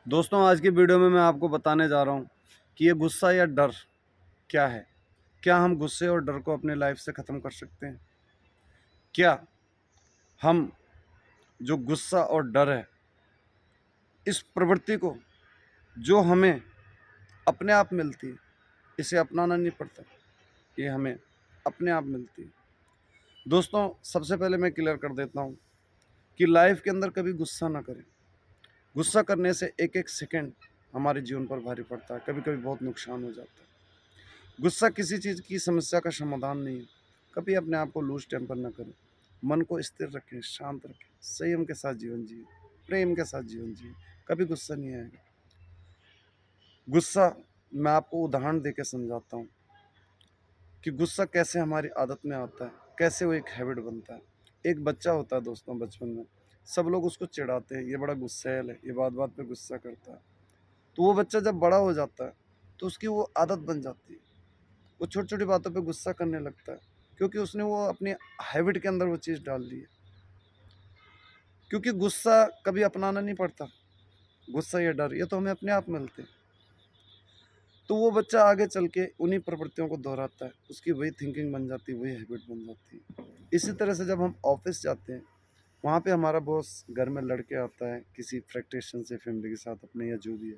दोस्तों, आज की वीडियो में मैं आपको बताने जा रहा हूँ कि ये गुस्सा या डर क्या है? क्या हम गुस्से और डर को अपने लाइफ से ख़त्म कर सकते हैं? क्या हम जो गुस्सा और डर है, इस प्रवृत्ति को जो हमें अपने आप मिलती है, इसे अपनाना नहीं पड़ता, ये हमें अपने आप मिलती है। दोस्तों, सबसे पहले मैं क्लियर कर देता हूँ कि लाइफ के अंदर कभी गुस्सा ना करें। गुस्सा करने से एक-एक सेकंड हमारे जीवन पर भारी पड़ता है, कभी-कभी बहुत नुकसान हो जाता है। गुस्सा किसी चीज़ की समस्या का समाधान नहीं है। कभी अपने आप को लूज़ टेम्पर ना करें। मन को स्थिर रखें, शांत रखें, संयम के साथ जीवन जिएँ, प्रेम के साथ जीवन जिएँ। कभी गुस्सा नहीं आएगा। गुस्सा मैं आपको उदाहरण देके समझाता हूँ कि गुस्सा कैसे हमारी आदत में आता है, कैसे वो एक हैबिट बनता है। एक बच्चा होता है दोस्तों बचपन में, सब लोग उसको चिढ़ाते हैं, ये बड़ा गुस्सैल है, ये बात-बात पे गुस्सा करता है। तो वो बच्चा जब बड़ा हो जाता है, तो उसकी वो आदत बन जाती है। वो छोटी-छोटी बातों पे गुस्सा करने लगता है, क्योंकि उसने वो अपनी हैबिट के अंदर वो चीज़ डाल ली है। क्योंकि गुस्सा कभी अपनाना नहीं पड़ता, गुस्सा या डर ये तो हमें अपने आप मिलते हैं। तो वो बच्चा आगे चल के उन्हीं प्रवृत्तियों को दोहराता है, उसकी वही थिंकिंग बन जाती है, वही हैबिट बन जाती है। इसी तरह से जब हम ऑफ़िस जाते हैं, वहाँ पे हमारा बॉस घर में लड़के आता है, किसी फ्रस्ट्रेशन से फैमिली के साथ अपने या जो भी है,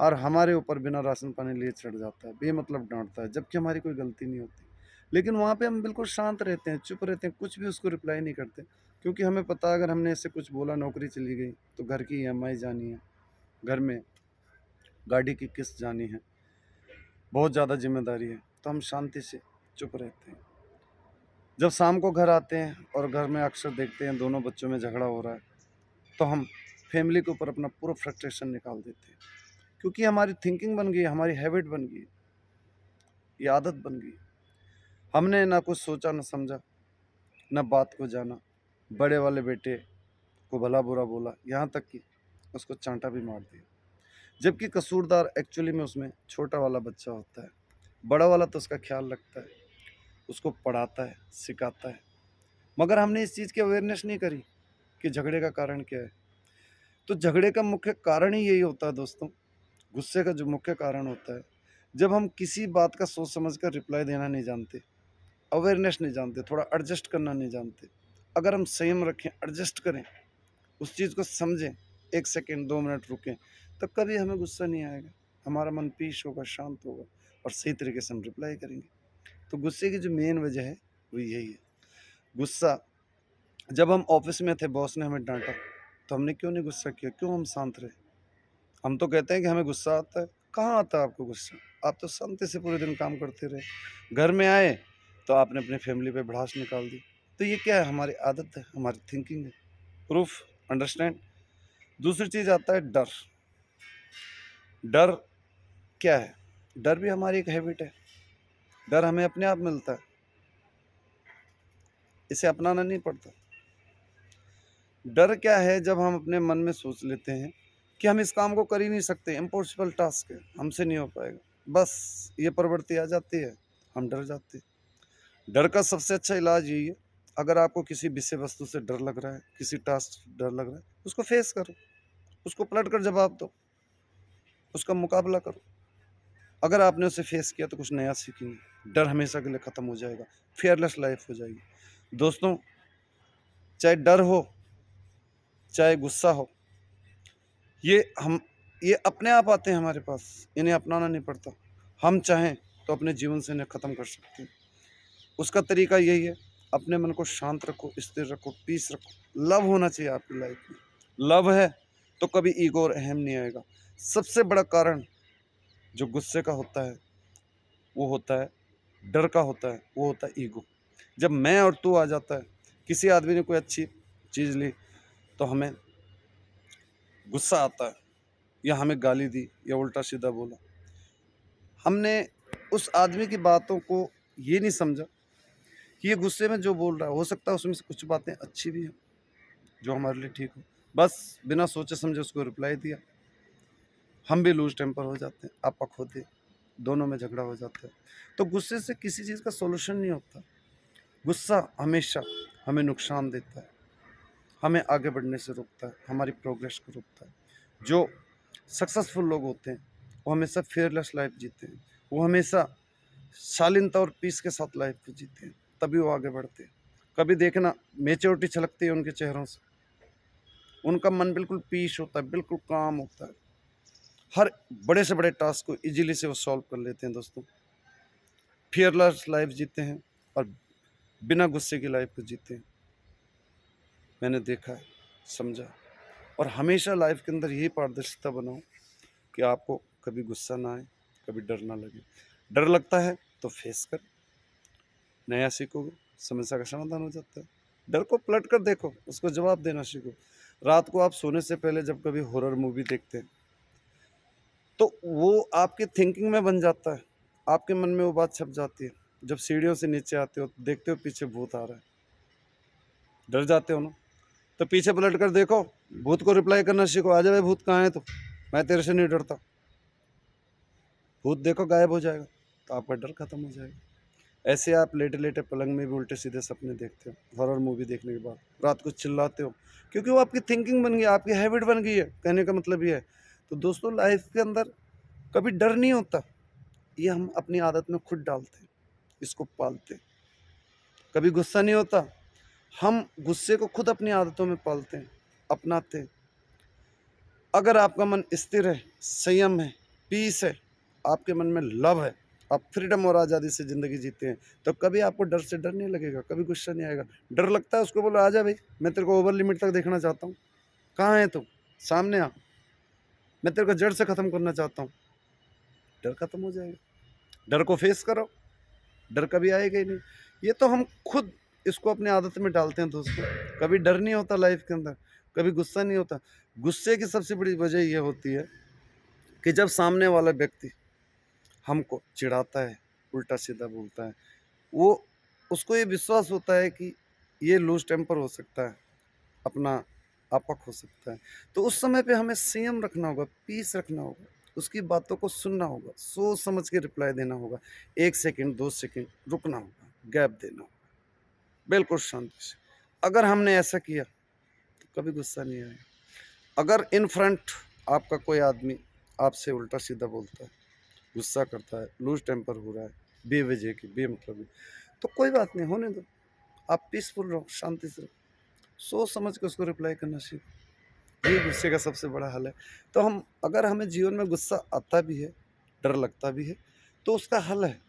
और हमारे ऊपर बिना राशन पानी लिए चढ़ जाता है, बेमतलब डाँटता है, जबकि हमारी कोई गलती नहीं होती। लेकिन वहाँ पे हम बिल्कुल शांत रहते हैं, चुप रहते हैं, कुछ भी उसको रिप्लाई नहीं करते, क्योंकि हमें पता है अगर हमने इससे कुछ बोला, नौकरी चली गई, तो घर की ईएमआई जानी है, घर में गाड़ी की किस्त जानी है, बहुत ज़्यादा ज़िम्मेदारी है, तो हम शांति से चुप रहते हैं। जब शाम को घर आते हैं और घर में अक्सर देखते हैं दोनों बच्चों में झगड़ा हो रहा है, तो हम फैमिली के ऊपर अपना पूरा फ्रस्ट्रेशन निकाल देते हैं, क्योंकि हमारी थिंकिंग बन गई है, हमारी हैबिट बन गई है, ये आदत बन गई। हमने ना कुछ सोचा ना समझा, ना बात को जाना, बड़े वाले बेटे को भला बुरा बोला, यहाँ तक कि उसको चांटा भी मार दिया, जबकि कसूरदार एक्चुअली में उसमें छोटा वाला बच्चा होता है। बड़ा वाला तो उसका ख्याल रखता है, उसको पढ़ाता है, सिखाता है, मगर हमने इस चीज़ की अवेयरनेस नहीं करी कि झगड़े का कारण क्या है। तो झगड़े का मुख्य कारण ही यही होता है दोस्तों, गुस्से का जो मुख्य कारण होता है, जब हम किसी बात का सोच समझ कर रिप्लाई देना नहीं जानते, अवेयरनेस नहीं जानते, थोड़ा एडजस्ट करना नहीं जानते। अगर हम संयम रखें, एडजस्ट करें, उस चीज़ को समझें, 1 सेकंड 2 मिनट रुकें, तब कभी हमें गुस्सा नहीं आएगा। हमारा मन पीस होगा, शांत होगा और सही तरीके से हम रिप्लाई करेंगे। तो गुस्से की जो मेन वजह है, वो यही है। गुस्सा जब हम ऑफ़िस में थे, बॉस ने हमें डाँटा, तो हमने क्यों नहीं गुस्सा किया? क्यों हम शांत रहे? हम तो कहते हैं कि हमें गुस्सा आता है। कहाँ आता है आपको गुस्सा? आप तो शांति से पूरे दिन काम करते रहे। घर में आए, तो आपने अपनी फैमिली पे भड़ास निकाल दी। तो ये क्या है? हमारी आदत है, हमारी थिंकिंग है। Proof, understand? दूसरी चीज़ आता है डर। डर क्या है? डर भी हमारी एक हैबिट है। डर हमें अपने आप मिलता है, इसे अपनाना नहीं पड़ता। डर क्या है? जब हम अपने मन में सोच लेते हैं कि हम इस काम को कर ही नहीं सकते, इम्पॉसिबल टास्क है, हमसे नहीं हो पाएगा। बस ये प्रवृत्ति आ जाती है, हम डर जाते हैं। डर का सबसे अच्छा इलाज यही है, अगर आपको किसी विषय वस्तु से डर लग रहा है, किसी टास्क से डर लग रहा है, उसको फेस करो, उसको पलट कर जवाब दो, उसका मुकाबला करो। अगर आपने उसे फेस किया तो कुछ नया सीखेंगे, डर हमेशा के लिए ख़त्म हो जाएगा, फियरलेस लाइफ हो जाएगी। दोस्तों, चाहे डर हो, चाहे गुस्सा हो, ये हम ये अपने आप आते हैं हमारे पास, इन्हें अपनाना नहीं पड़ता। हम चाहें तो अपने जीवन से इन्हें ख़त्म कर सकते हैं। उसका तरीका यही है, अपने मन को शांत रखो, स्थिर रखो, पीस रखो। लव होना चाहिए आपकी लाइफ में। लव है तो कभी ईगो और अहम नहीं आएगा। सबसे बड़ा कारण जो गुस्से का होता है, वो होता है डर का होता है, वो होता है ईगो। जब मैं और तू आ जाता है, किसी आदमी ने कोई अच्छी चीज़ ली, तो हमें गुस्सा आता है, या हमें गाली दी या उल्टा-सीधा बोला। हमने उस आदमी की बातों को ये नहीं समझा कि ये गुस्से में जो बोल रहा है, हो सकता है उसमें से कुछ बातें अच्छी भी हों, जो हमारे लिए ठीक हो। बस बिना सोचे समझे उसको रिप्लाई दिया। हम भी लूज़ टेम्पर हो जाते हैं, आपा खो दे, दोनों में झगड़ा हो जाता है। तो गुस्से से किसी चीज़ का सॉल्यूशन नहीं होता। गुस्सा हमेशा हमें नुकसान देता है, हमें आगे बढ़ने से रोकता है, हमारी प्रोग्रेस को रोकता है। जो सक्सेसफुल लोग होते हैं वो हमेशा फेयरलेस लाइफ जीते हैं, वो हमेशा शालीनता और पीस के साथ लाइफ को जीते हैं, तभी वो आगे बढ़ते हैं। कभी देखना मेच्योरिटी छलकती है उनके चेहरों से, उनका मन बिल्कुल पीस होता है, बिल्कुल काम होता है, हर बड़े से बड़े टास्क को इजीली से वो सॉल्व कर लेते हैं दोस्तों। फियरलेस लाइफ जीते हैं और बिना गुस्से की लाइफ को जीते हैं। मैंने देखा है, समझा, और हमेशा लाइफ के अंदर यही पारदर्शिता बनाओ कि आपको कभी गुस्सा ना आए, कभी डर ना लगे। डर लगता है तो फेस कर, नया सीखोगे, समस्या का समाधान हो जाता है। डर को पलट कर देखो, उसको जवाब देना सीखो। रात को आप सोने से पहले जब कभी हॉरर मूवी देखते हैं तो वो आपकी थिंकिंग में बन जाता है, आपके मन में वो बात छप जाती है। जब सीढ़ियों से नीचे आते हो देखते हो पीछे भूत आ रहा है, डर जाते हो ना, तो पीछे पलट कर देखो, भूत को रिप्लाई करना सीखो, आ जाए भूत कहाँ है तो मैं तेरे से नहीं डरता। भूत देखो गायब हो जाएगा, तो आपका डर खत्म हो जाएगा। ऐसे आप लेटे लेटे पलंग में भी उल्टे सीधे सपने देखते हो हॉरर मूवी देखने के बाद, रात को चिल्लाते हो, क्योंकि वो आपकी थिंकिंग बन गई, आपकी हैबिट बन गई है। कहने का मतलब ये है। तो दोस्तों लाइफ के अंदर कभी डर नहीं होता, ये हम अपनी आदत में खुद डालते हैं, इसको पालते हैं। कभी गुस्सा नहीं होता, हम गुस्से को खुद अपनी आदतों में पालते हैं, अपनाते हैं। अगर आपका मन स्थिर है, संयम है, पीस है, आपके मन में लव है, आप फ्रीडम और आज़ादी से ज़िंदगी जीते हैं, तो कभी आपको डर से डर नहीं लगेगा, कभी गुस्सा नहीं आएगा। डर लगता है उसको बोलो आ जा भाई, मैं तेरे को ओवर लिमिट तक देखना चाहता हूँ, कहाँ है तू, सामने आ, मैं तेरे को जड़ से ख़त्म करना चाहता हूँ। डर खत्म हो जाएगा। डर को फेस करो, डर कभी आएगा ही नहीं। ये तो हम खुद इसको अपनी आदत में डालते हैं दोस्तों। कभी डर नहीं होता लाइफ के अंदर, कभी गुस्सा नहीं होता। गुस्से की सबसे बड़ी वजह ये होती है कि जब सामने वाला व्यक्ति हमको चिढ़ाता है, उल्टा सीधा बोलता है, वो उसको ये विश्वास होता है कि ये लूज टेम्पर हो सकता है, अपना आपक हो सकता है। तो उस समय पे हमें संयम रखना होगा, पीस रखना होगा, उसकी बातों को सुनना होगा, सोच समझ के रिप्लाई देना होगा, 1 सेकंड 2 सेकंड रुकना होगा, गैप देना होगा, बिल्कुल शांति से। अगर हमने ऐसा किया तो कभी गुस्सा नहीं आएगा। अगर इन फ्रंट आपका कोई आदमी आपसे उल्टा सीधा बोलता है, गुस्सा करता है, लूज टेम्पर हो रहा है, बेवजह की, बेमतलब की, तो कोई बात नहीं, होने दो। आप पीसफुल रहो, शांति से रहो, सोच समझ के उसको रिप्लाई करना सीखो। ये गुस्से का सबसे बड़ा हल है। तो हम अगर हमें जीवन में गुस्सा आता भी है, डर लगता भी है, तो उसका हल है,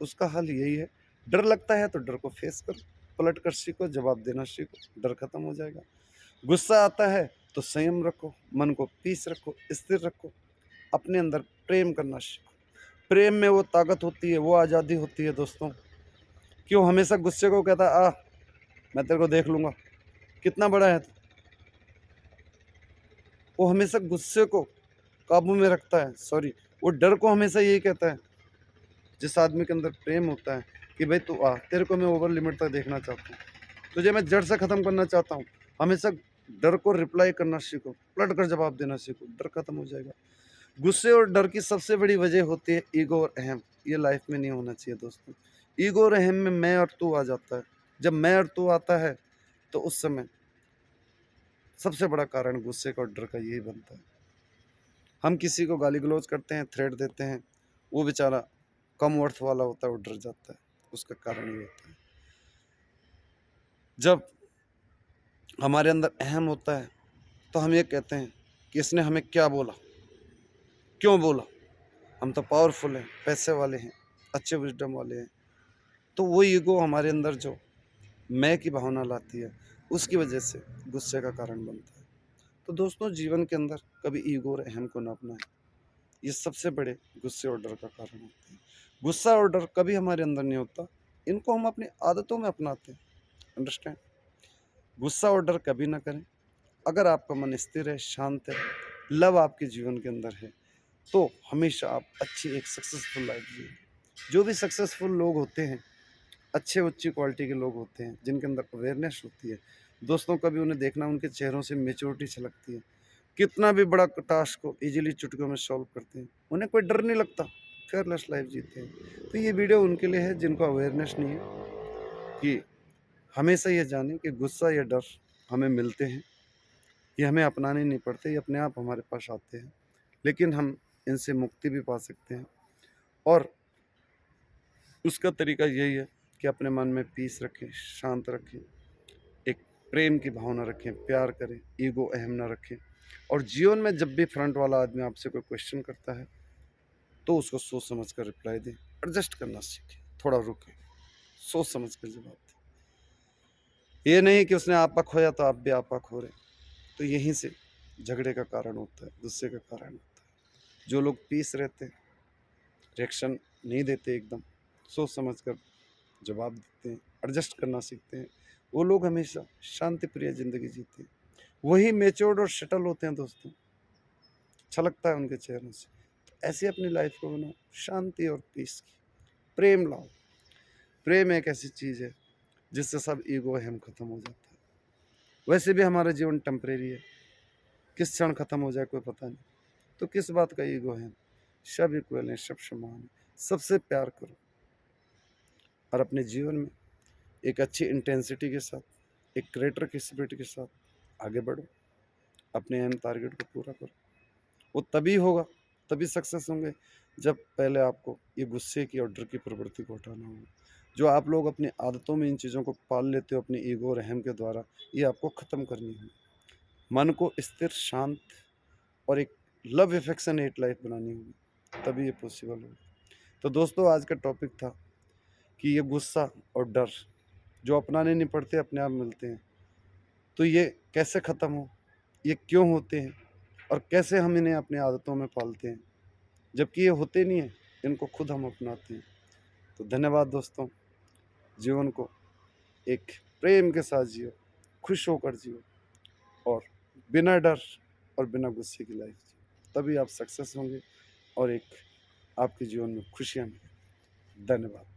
उसका हल यही है। डर लगता है तो डर को फेस करो, पलट कर सीखो, जवाब देना सीखो, डर खत्म हो जाएगा। गुस्सा आता है तो संयम रखो, मन को पीस रखो, स्थिर रखो, अपने अंदर प्रेम करना सीखो। प्रेम में वो ताकत होती है, वो आज़ादी होती है दोस्तों। क्यों हमेशा गुस्से को कहता है, आ मैं तेरे को देख लूँगा, कितना बड़ा है तू। वो हमेशा गुस्से को काबू में रखता है, सॉरी, वो डर को हमेशा यही कहता है। जिस आदमी के अंदर प्रेम होता है कि भाई तू आ, तेरे को मैं ओवर लिमिट तक देखना चाहता हूँ, तुझे मैं जड़ से ख़त्म करना चाहता हूँ, हमेशा डर को रिप्लाई करना सीखो, पलट कर जवाब देना सीखो, डर खत्म हो जाएगा। गुस्से और डर की सबसे बड़ी वजह होती है ईगो और अहम। ये लाइफ में नहीं होना चाहिए दोस्तों। ईगो और अहम में मैं और तू आ जाता है। जब मैं और तू आता है तो उस समय सबसे बड़ा कारण गुस्से का और डर का यही बनता है। हम किसी को गाली गलौज करते हैं, थ्रेट देते हैं, वो बेचारा कम वर्थ वाला होता है, वो डर जाता है। उसका कारण ये होता है, जब हमारे अंदर अहम होता है तो हम ये कहते हैं कि इसने हमें क्या बोला, क्यों बोला, हम तो पावरफुल हैं, पैसे वाले हैं, अच्छे विजडम वाले हैं। तो वो ईगो हमारे अंदर जो मैं की भावना लाती है, उसकी वजह से गुस्से का कारण बनता है। तो दोस्तों जीवन के अंदर कभी ईगो और अहम को ना अपनाएं, ये सबसे बड़े गुस्से और डर का कारण होते हैं। गुस्सा और डर कभी हमारे अंदर नहीं होता, इनको हम अपनी आदतों में अपनाते हैं। अंडरस्टैंड? गुस्सा और डर कभी ना करें। अगर आपका मन स्थिर है, शांत है, लव आपके जीवन के अंदर है, तो हमेशा आप अच्छी एक सक्सेसफुल लाइफ जिएंगे। जो भी सक्सेसफुल लोग होते हैं, अच्छे उच्ची क्वालिटी के लोग होते हैं, जिनके अंदर अवेयरनेस होती है दोस्तों, कभी उन्हें देखना, उनके चेहरों से मेच्योरिटी छलकती है। कितना भी बड़ा टास्क को इजीली चुटकियों में सॉल्व करते हैं, उन्हें कोई डर नहीं लगता, फेयरलेस लाइफ जीते हैं। तो ये वीडियो उनके लिए है जिनको अवेयरनेस नहीं है, कि हमेशा ये जाने कि गुस्सा या डर हमें मिलते हैं, ये हमें अपनाने नहीं पड़ते, ये अपने आप हमारे पास आते हैं। लेकिन हम इनसे मुक्ति भी पा सकते हैं। और उसका तरीका यही है कि अपने मन में पीस रखें, शांत रखें, एक प्रेम की भावना रखें, प्यार करें, ईगो अहम ना रखें। और जीवन में जब भी फ्रंट वाला आदमी आपसे कोई क्वेश्चन करता है तो उसको सोच समझ कर रिप्लाई दें, एडजस्ट करना सीखें, थोड़ा रुकें, सोच समझ कर जवाब दें। ये नहीं कि उसने आपा खोया तो आप भी आपा खो रहे, तो यहीं से झगड़े का कारण होता है, गुस्से का कारण होता है। जो लोग पीस रहते हैं, रिएक्शन नहीं देते, एकदम सोच समझ कर जवाब देते हैं, एडजस्ट करना सीखते हैं, वो लोग हमेशा शांति प्रिय ज़िंदगी जीते हैं। वही मैच्योर्ड और सेटल होते हैं दोस्तों, अच्छा लगता है उनके चेहरों से। तो ऐसे अपनी लाइफ को बनाओ शांति और पीस की, प्रेम लाओ। प्रेम एक ऐसी चीज़ है जिससे सब ईगो अहम खत्म हो जाता है। वैसे भी हमारा जीवन टेम्परेरी है, किस क्षण खत्म हो जाए कोई पता नहीं, तो किस बात का ईगो है। सब इक्वल हैं, सब समान हैं, सबसे प्यार करो और अपने जीवन में एक अच्छी इंटेंसिटी के साथ, एक क्रिएटर की स्पिरिट के साथ आगे बढ़ो, अपने एम टारगेट को पूरा करो। वो तभी होगा, तभी सक्सेस होंगे जब पहले आपको ये गुस्से की और डर की प्रवृत्ति को हटाना होगा। जो आप लोग अपनी आदतों में इन चीज़ों को पाल लेते हो अपनी ईगो और अहम के द्वारा, ये आपको ख़त्म करनी है। मन को स्थिर, शांत और एक लव एफेक्शनेट लाइफ बनानी होगी, तभी ये पॉसिबल होगा। तो दोस्तों, आज का टॉपिक था कि ये गुस्सा और डर जो अपनाने नहीं पड़ते, अपने आप मिलते हैं, तो ये कैसे ख़त्म हो, ये क्यों होते हैं और कैसे हम इन्हें अपनी आदतों में पालते हैं, जबकि ये होते नहीं हैं, इनको खुद हम अपनाते हैं। तो धन्यवाद दोस्तों, जीवन को एक प्रेम के साथ जियो, खुश होकर जियो और बिना डर और बिना गुस्से की लाइफ जियो, तभी आप सक्सेस होंगे और एक आपके जीवन में खुशियाँ मिलेंगी। धन्यवाद।